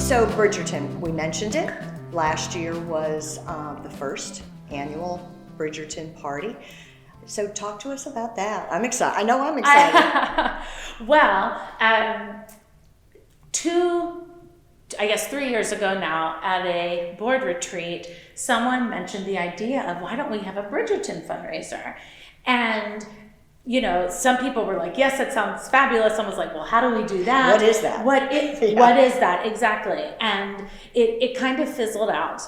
So Bridgerton, we mentioned it. Last year was the first annual Bridgerton party. So talk to us about that. I'm excited. I know I'm excited. Well, 3 years ago now, at a board retreat, someone mentioned the idea of, why don't we have a Bridgerton fundraiser? And some people were like, yes, that sounds fabulous. Someone was like, well, how do we do that? What is that? What is that? Exactly. And it kind of fizzled out.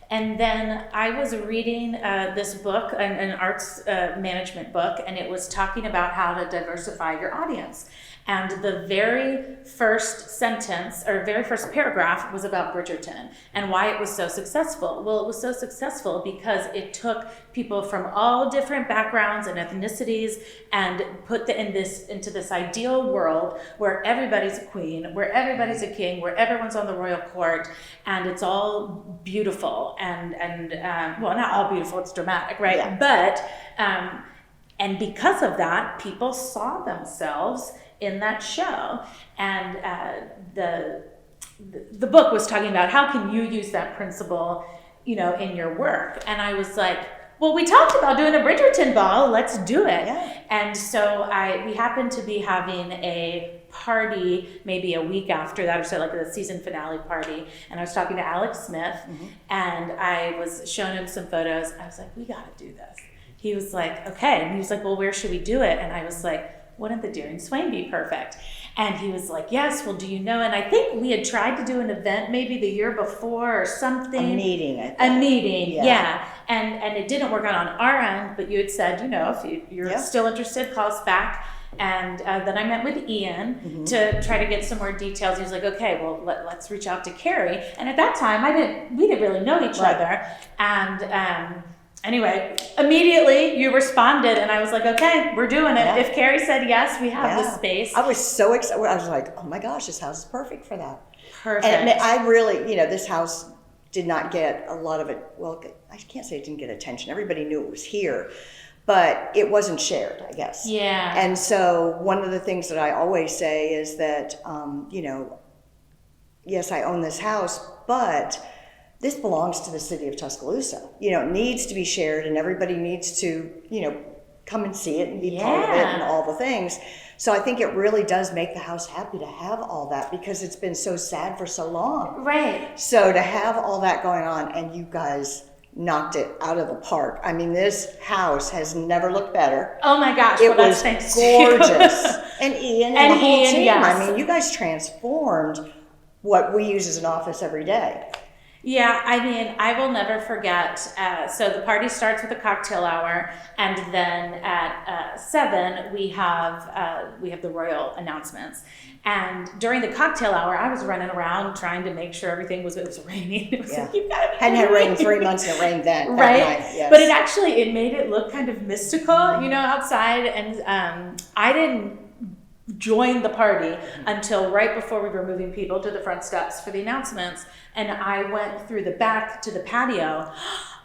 And then I was reading this book, an arts management book, and it was talking about how to diversify your audience. And the very first sentence, or very first paragraph, was about Bridgerton and why it was so successful. Well, it was so successful because it took people from all different backgrounds and ethnicities and put them into this ideal world where everybody's a queen, where everybody's a king, where everyone's on the royal court, and it's all beautiful and well, not all beautiful, it's dramatic, right? Yeah. But and because of that, people saw themselves in that show. And the book was talking about, how can you use that principle, in your work? And I was like, well, we talked about doing a Bridgerton ball, let's do it. Yeah. And so we happened to be having a party maybe a week after that, or so, like the season finale party. And I was talking to Alex Smith, and I was showing him some photos. I was like, we gotta do this. He was like, okay. And he was like, well, where should we do it? And I was like, wouldn't the Deering Swain be perfect? And he was like, yes, well, do you know? And I think we had tried to do an event maybe the year before or something. A meeting, I think. A meeting, yeah. And it didn't work out on our end, but you had said, if you're still interested, call us back. And then I met with Ian to try to get some more details. He was like, okay, well, let's reach out to Carrie. And at that time, we didn't really know each other. And anyway, immediately you responded, and I was like, okay, we're doing it. Yeah. If Carrie said yes, we have the space. I was so excited. I was like, oh my gosh, this house is perfect for that. Perfect. And I really, this house did not get a lot of it. Well, I can't say it didn't get attention. Everybody knew it was here, but it wasn't shared, I guess. Yeah. And so one of the things that I always say is that, yes, I own this house, but this belongs to the city of Tuscaloosa. It needs to be shared, and everybody needs to, come and see it and be part of it and all the things. So I think it really does make the house happy to have all that, because it's been so sad for so long. Right. So to have all that going on, and you guys knocked it out of the park. I mean, this house has never looked better. Oh my gosh, it was thanks gorgeous. And Ian and the whole team. Yes. I mean, you guys transformed what we use as an office every day. Yeah, I mean, I will never forget. So the party starts with a cocktail hour, and then at 7 we have the royal announcements. And during the cocktail hour, I was running around trying to make sure everything was. It was raining. It was like, you gotta be hadn't had rain in 3 months, and it rained then. Right, that night, yes. But it made it look kind of mystical, outside, and I didn't joined the party until right before we were moving people to the front steps for the announcements, and I went through the back to the patio.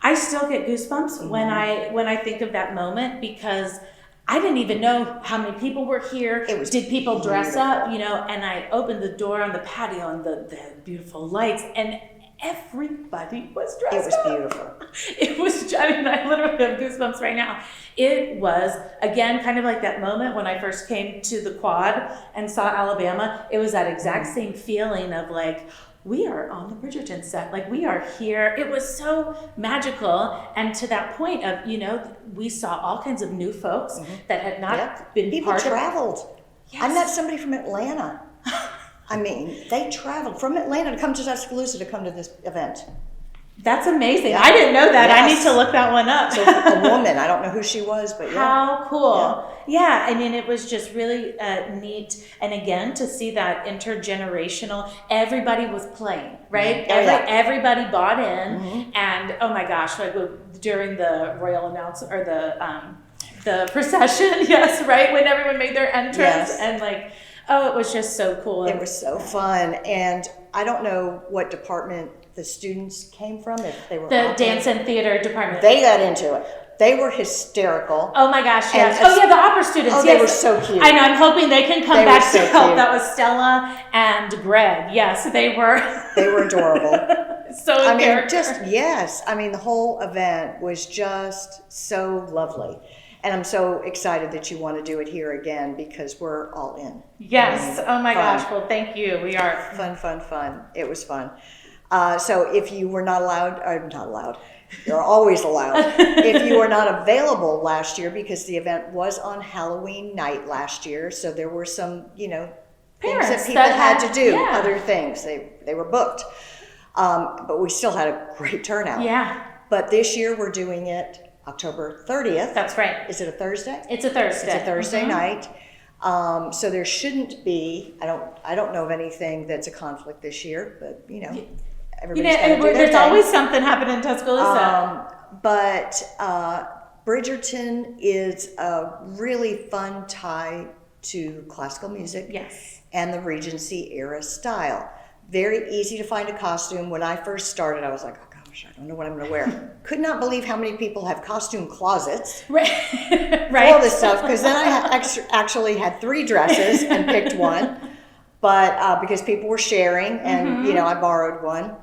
I still get goosebumps when I think of that moment, because I didn't even know how many people were here. Did people dress up? And I opened the door on the patio, and the beautiful lights, and everybody was dressed up. It was beautiful. It was, I literally have goosebumps right now. It was, again, kind of like that moment when I first came to the quad and saw Alabama. It was that exact same feeling of like, we are on the Bridgerton set. Like, we are here. It was so magical. And to that point of, we saw all kinds of new folks that had not been People part of it. People traveled. Yes. I met somebody from Atlanta. I mean, they traveled from Atlanta to come to Tuscaloosa to come to this event. That's amazing. Yeah. I didn't know that. Yes. I need to look that one up. So a woman, I don't know who she was, but How cool. Yeah, I mean, it was just really neat. And again, to see that intergenerational, everybody was playing, right? Everybody bought in. And oh my gosh, like during the royal announcement, or the procession, yes, right? When everyone made their entrance, and like, oh, it was just so cool. It was so fun. And I don't know what department the students came from, if they were the dance and theater department. They got into it. They were hysterical. Oh my gosh, yes. And Oh yeah, the opera students. Oh, yes. they were so cute. I know, I'm hoping they can come They were back so to help. cute. That was Stella and Greg. Yes, they were. They were adorable. So in character. Yes. I mean, the whole event was just so lovely. And I'm so excited that you want to do it here again because we're all in. Yes. Oh my fun. gosh. Well, thank you. We are. Fun. It was fun. So if you were not allowed, you're always allowed. If you were not available last year, because the event was on Halloween night last year, so there were some, things that people had to do, other things. They were booked. But we still had a great turnout. Yeah. But this year we're doing it October 30th. That's right. Is it a Thursday? It's a Thursday. It's a Thursday night. So there shouldn't be, I don't know of anything that's a conflict this year, but everybody's got to do their there's thing. always something happening in Tuscaloosa. But Bridgerton is a really fun tie to classical music. Yes. And the Regency era style. Very easy to find a costume. When I first started, I was like, oh gosh, I don't know what I'm going to wear. Could not believe how many people have costume closets. Right. All this stuff, because then I actually had 3 dresses and picked one. But because people were sharing, and I borrowed one.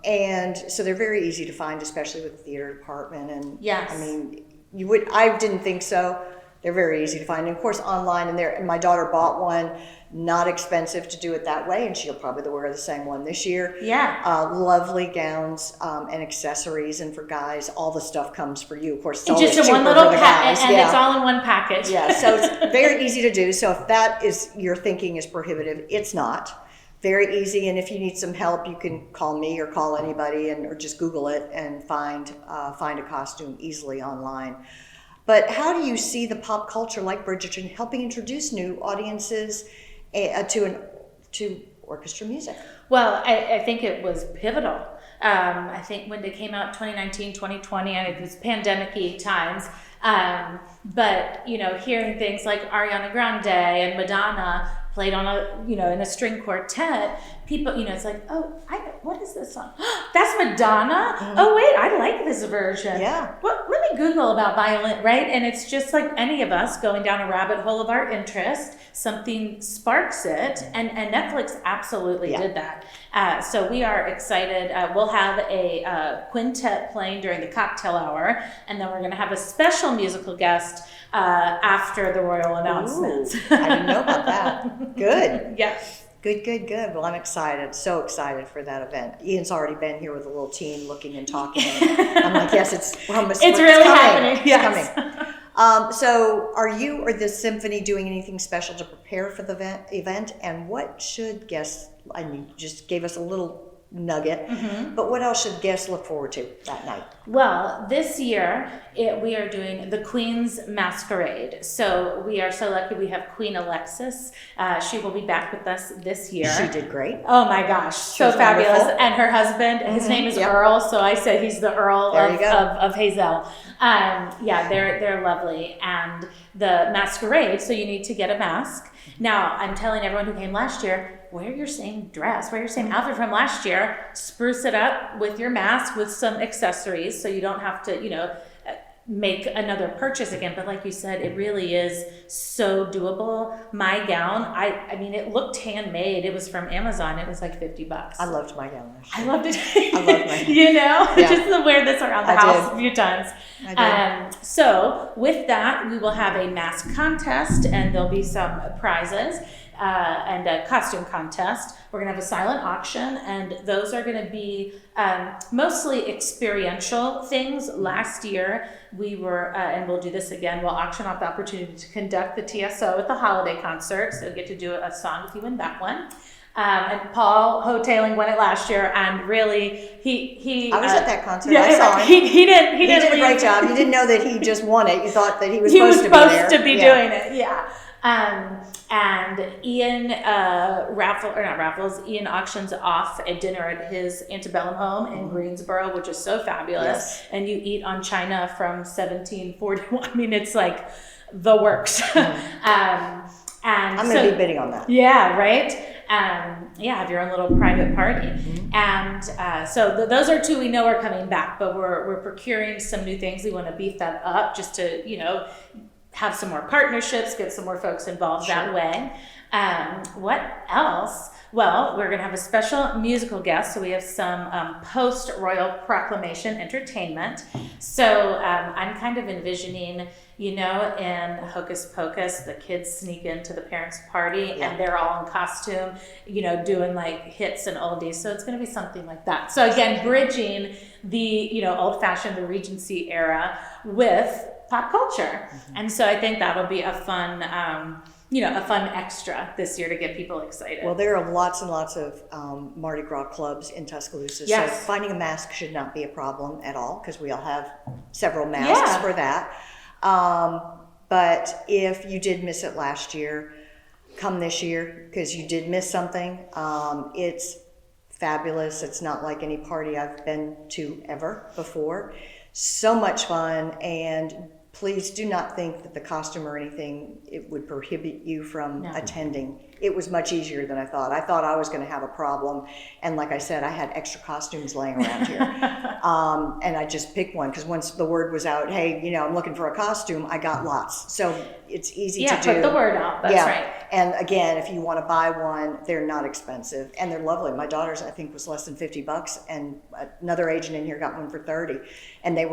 And so they're very easy to find, especially with the theater department. And yes. I mean, I didn't think so. They're very easy to find. And of course, online, and my daughter bought one, not expensive to do it that way, and she'll probably wear the same one this year. Yeah. Lovely gowns and accessories, and for guys, all the stuff comes for you. Of course, it's always just a cheaper one little for the guys. and it's all in one package. Yeah, so it's very easy to do. So if that is your thinking is prohibitive, it's not. Very easy, and if you need some help, you can call me or call anybody, or just Google it and find a costume easily online. But how do you see the pop culture like Bridgerton helping introduce new audiences to orchestra music? Well, I think it was pivotal. I think when they came out 2019, 2020, and it was pandemic-y times. But, hearing things like Ariana Grande and Madonna played on in a string quartet, people, it's like, oh, what is this song? That's Madonna? Mm-hmm. Oh, wait, I like this version. Yeah. Well, let me Google about violin, right? And it's just like any of us going down a rabbit hole of our interest, something sparks it, and Netflix absolutely did that. So we are excited. We'll have a quintet playing during the cocktail hour, and then we're going to have a special musical guest after the royal announcements. Ooh, I didn't know about that. Good. Yes. Good. Well, I'm excited, so excited for that event. Ian's already been here with a little team looking and talking. And I'm like, yes, it's really happening. Yes. Coming. So are you or the symphony doing anything special to prepare for the event? And what should guests, you just gave us a little nugget, but what else should guests look forward to that night? Well, this year we are doing the Queen's Masquerade. So we are so lucky we have Queen Alexis. She will be back with us this year. She did great. Oh my gosh, so fabulous. Wonderful. And her husband, his name is Earl, so I said he's the Earl of Hazel. They're lovely. And the masquerade, so you need to get a mask. Now, I'm telling everyone who came last year, wear your same dress, wear your same outfit from last year, spruce it up with your mask with some accessories so you don't have to, make another purchase again. But like you said, it really is so doable. My gown, I mean, it looked handmade. It was from Amazon. It was like $50. I loved my gown last year. I loved it. I loved my gown. Just to wear this around the house a few times. I did. So with that, we will have a mask contest, and there'll be some prizes. And a costume contest. We're going to have a silent auction, and those are going to be mostly experiential things. Last year, we were, and we'll do this again, we'll auction off the opportunity to conduct the TSO at the holiday concert, so get to do a song if you win that one. And Paul Hoteling won it last year, and really, he I was at that concert. I saw him. He did a great job. You didn't know that he just won it. You thought that he was supposed to be there. Doing it. Yeah. And Ian Ian auctions off a dinner at his antebellum home in Greensboro, which is so fabulous. Yes. And you eat on china from 1741. I mean, it's like the works. And I'm going to be bidding on that. Yeah, right. have your own little private party. And so those are two we know are coming back, but we're procuring some new things. We want to beef that up just to, have some more partnerships, get some more folks involved that way. What else? Well, we're going to have a special musical guest. So we have some post-royal proclamation entertainment. So I'm kind of envisioning, in Hocus Pocus, the kids sneak into the parents' party and they're all in costume, doing like hits and oldies. So it's going to be something like that. So again, bridging the, old-fashioned, the Regency era with pop culture. And so I think that'll be a fun extra this year to get people excited. Well, there are lots and lots of Mardi Gras clubs in Tuscaloosa, so finding a mask should not be a problem at all because we all have several masks for that. But if you did miss it last year, come this year because you did miss something. It's fabulous. It's not like any party I've been to ever before. So much fun, and please do not think that the costume or anything, it would prohibit you from attending. It was much easier than I thought. I thought I was going to have a problem. And like I said, I had extra costumes laying around here. And I just picked one because once the word was out, hey, I'm looking for a costume, I got lots. So it's easy to do. Yeah, put the word out. That's right. And again, if you want to buy one, they're not expensive and they're lovely. My daughter's, I think, was less than $50, and another agent in here got one for $30, and they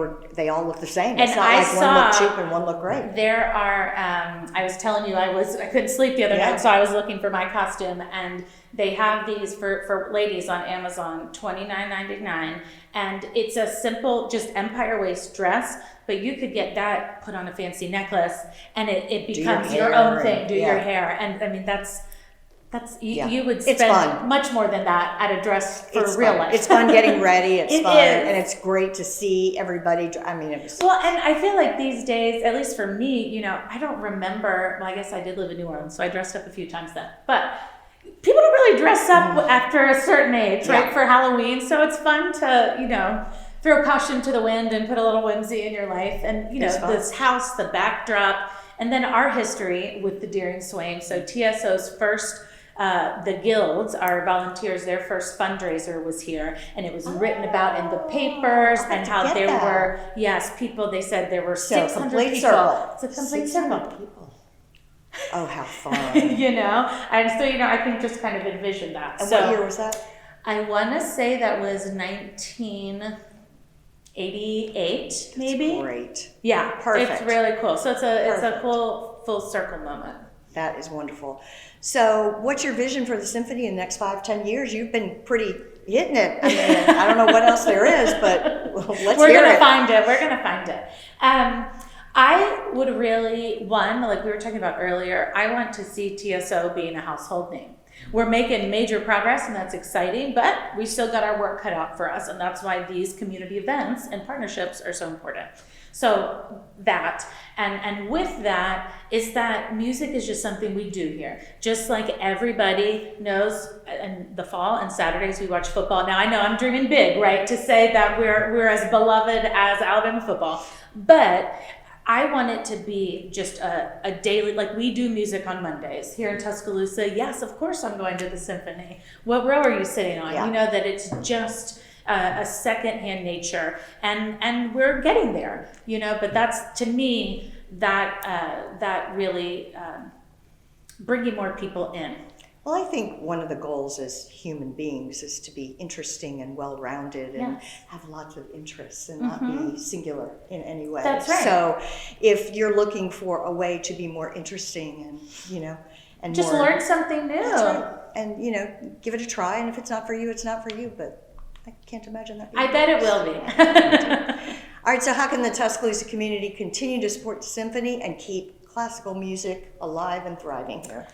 all look the same. It's not like one looked cheap and one looked great. There are. I was telling you, I couldn't sleep the other night, so I was looking for my costume, and they have these for ladies on Amazon, $29.99, and it's a simple, just empire waist dress. But you could get that, put on a fancy necklace, and it becomes your own thing. Do your hair, and I mean that's you would spend much more than that at a dress for real life. It's fun getting ready. It's fun, and it's great to see everybody. I mean, it was and I feel like these days, at least for me, I don't remember. Well, I guess I did live in New Orleans, so I dressed up a few times then, but people don't really dress up after a certain age, right? For Halloween, so it's fun to throw caution to the wind and put a little whimsy in your life. And, this house, the backdrop, and then our history with the Deering Swain. So TSO's first, the guilds, our volunteers, their first fundraiser was here. And it was written about in the papers and how there were, people, they said there were 600 people. Circle. It's a complete circle. People. Oh, how fun. And so, I can just kind of envision that. And what year was that? I want to say that was 1988, maybe. That's great. Yeah, perfect. It's really cool. So it's a cool full circle moment. That is wonderful. So, what's your vision for the symphony in the next 5-10 years? You've been pretty hitting it. I mean, I don't know what else there is, but let's hear it. We're gonna find it. I would really, like we were talking about earlier, I want to see TSO being a household name. We're making major progress, and that's exciting, but we still got our work cut out for us, and that's why these community events and partnerships are so important. So that, and with that, is that music is just something we do here. Just like everybody knows, in the fall and Saturdays we watch football. Now I know I'm dreaming big, right, to say that we're as beloved as Alabama football, but I want it to be just a daily, like we do music on Mondays here in Tuscaloosa. Yes, of course I'm going to the symphony. What row are you sitting on? That it's just a secondhand nature, and we're getting there, but that's, to me, that really bringing more people in. Well, I think one of the goals as human beings is to be interesting and well-rounded and have lots of interests and not be singular in any way. That's right. So if you're looking for a way to be more interesting and, and just more, learn something new. That's right. And, give it a try. And if it's not for you, it's not for you. But I can't imagine that. I bet it will be. All right, so how can the Tuscaloosa community continue to support the symphony and keep classical music alive and thriving here?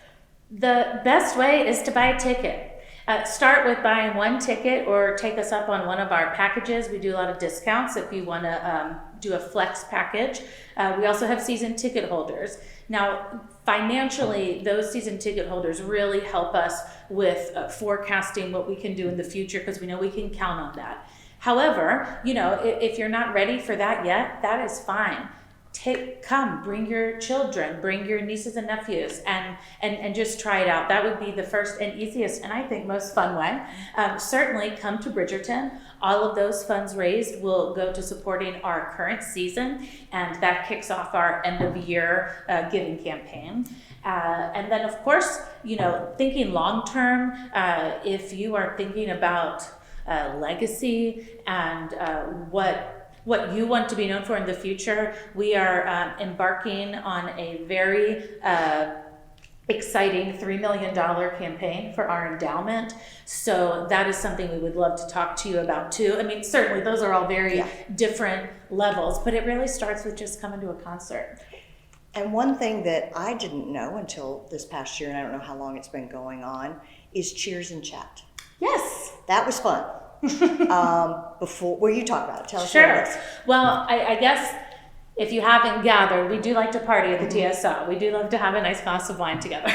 The best way is to buy a ticket. Start with buying one ticket or take us up on one of our packages. We do a lot of discounts if you want to do a flex package. We also have season ticket holders. Now, financially, those season ticket holders really help us with forecasting what we can do in the future because we know we can count on that. However, if you're not ready for that yet, that is fine. bring your children, bring your nieces and nephews, and just try it out. That would be the first and easiest, and I think most fun way. Certainly come to Bridgerton. All of those funds raised will go to supporting our current season, and that kicks off our end of year giving campaign. And then, of course, thinking long term, if you are thinking about legacy and what you want to be known for in the future, we are embarking on a very exciting $3 million campaign for our endowment. So that is something we would love to talk to you about too. I mean, certainly those are all very different levels, but it really starts with just coming to a concert. And one thing that I didn't know until this past year, and I don't know how long it's been going on, is Cheers and Chat. Yes. That was fun. Before, you talk about it. Tell us Sure. what it is. Well, I guess if you haven't gathered, we do like to party at the TSO. We do love to have a nice glass of wine together.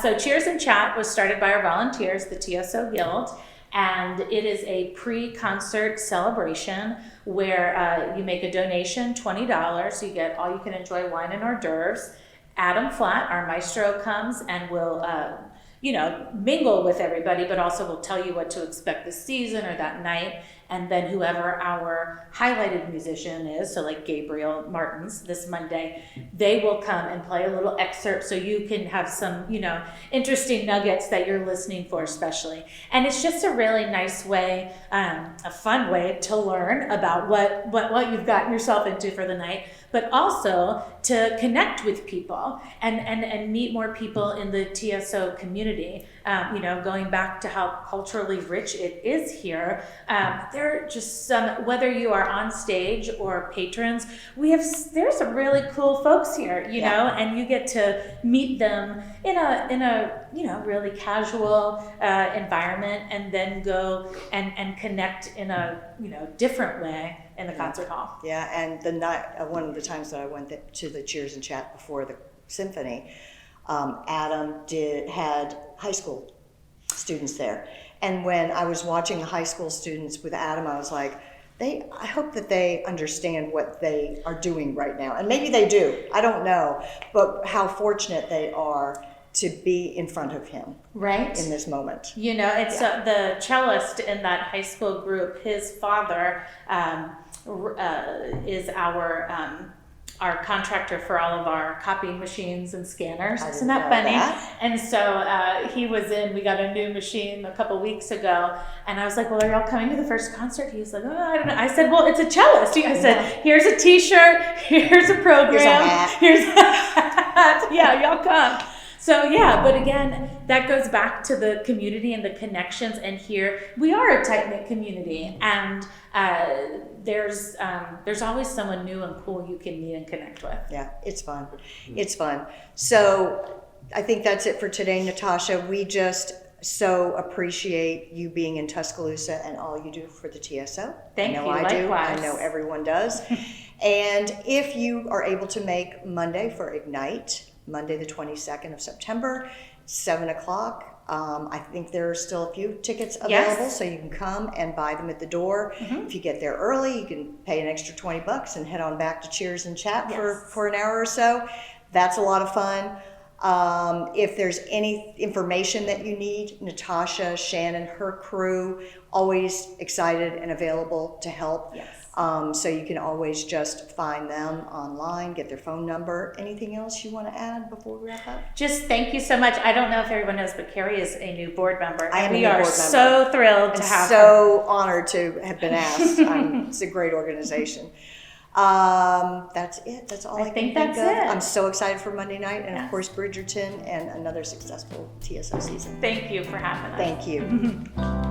So Cheers and Chat was started by our volunteers, the TSO Guild, and it is a pre-concert celebration where you make a donation, $20. You get all you can enjoy wine and hors d'oeuvres. Adam Flatt, our maestro, comes and will mingle with everybody, but also will tell you what to expect this season or that night. And then whoever our highlighted musician is, so like Gabriel Martins this Monday, they will come and play a little excerpt so you can have some, interesting nuggets that you're listening for especially. And it's just a really nice way, a fun way to learn about what you've gotten yourself into for the night, but also to connect with people and meet more people in the TSO community. Going back to how culturally rich it is here, there are just some, whether you are on stage or patrons, there's some really cool folks here, and you get to meet them in a really casual environment, and then go and connect in a different way in the concert hall. Yeah, and the night, one of the times that I went to the Cheers and Chat before the symphony, Adam had high school students there. And when I was watching the high school students with Adam, I was like, I hope that they understand what they are doing right now. And maybe they do, I don't know, but how fortunate they are to be in front of him right in this moment. It's the cellist in that high school group, his father is our contractor for all of our copying machines and scanners. Isn't that funny? And so we got a new machine a couple weeks ago, and I was like, well, are y'all coming to the first concert? He was like, oh, I don't know. I said, well, it's a cellist. I said, here's a t-shirt, here's a program, here's a hat. Yeah, y'all come. So but again, that goes back to the community and the connections. And here we are a tight-knit community, and there's always someone new and cool you can meet and connect with. Yeah, it's fun. It's fun. So I think that's it for today, Natassia. We just so appreciate you being in Tuscaloosa and all you do for the TSO. Thank you. I do. Likewise. I know everyone does. And if you are able to make Monday for Ignite, Monday the 22nd of September, 7 o'clock. I think there are still a few tickets available, so you can come and buy them at the door. Mm-hmm. If you get there early, you can pay an extra $20 and head on back to Cheers and Chat for an hour or so. That's a lot of fun. If there's any information that you need, Natassia, Shannon, her crew, always excited and available to help. Yes. So you can always just find them online, get their phone number. Anything else you want to add before we wrap up? Just thank you so much. I don't know if everyone knows, but Carrie is a new board member. We are so thrilled to have her. So honored to have been asked. It's a great organization. That's it. That's all I can think of. I'm so excited for Monday night, and of course Bridgerton and another successful TSO season. Thank you for having us. Thank you.